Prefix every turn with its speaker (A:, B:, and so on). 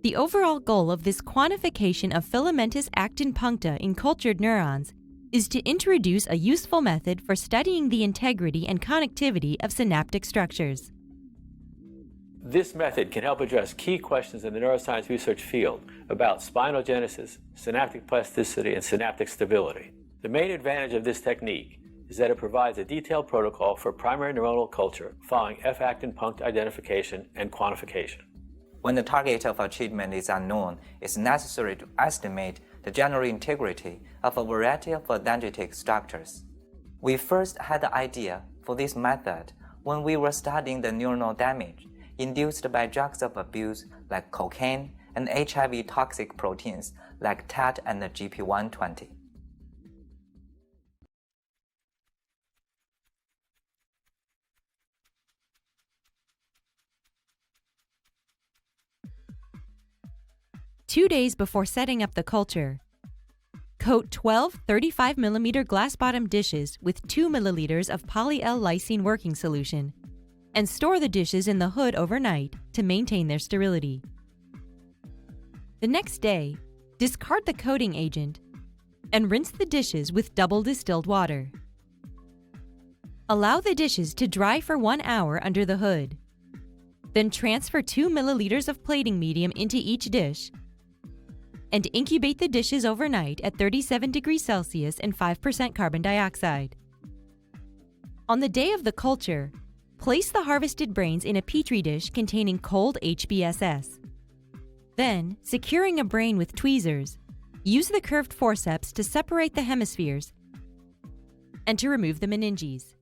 A: The overall goal of this quantification of Filamentous actin puncta in cultured neurons is to introduce a useful method for studying the integrity and connectivity of synaptic structures.
B: This method can help address key questions in the neuroscience research field about spinogenesis, synaptic plasticity, and synaptic stability. The main advantage of this technique is that it provides a detailed protocol for primary neuronal culture following F-actin puncta identification and quantification.
C: When the target of a treatment is unknown, it's necessary to estimate the general integrity of a variety of dendritic structures. We first had the idea for this method when we were studying the neuronal damage induced by drugs of abuse like cocaine and HIV toxic proteins like TAT and GP120.
A: Two days before setting up the culture, coat 12 35mm glass-bottom dishes with 2 milliliters of poly-L-lysine working solution and store the dishes in the hood overnight to maintain their sterility. The next day, discard the coating agent and rinse the dishes with double distilled water. Allow the dishes to dry for 1 hour under the hood. Then transfer 2 milliliters of plating medium into each dish and incubate the dishes overnight at 37 degrees Celsius and 5% carbon dioxide. On the day of the culture, place the harvested brains in a petri dish containing cold HBSS. Then, securing a brain with tweezers, use the curved forceps to separate the hemispheres and to remove the meninges.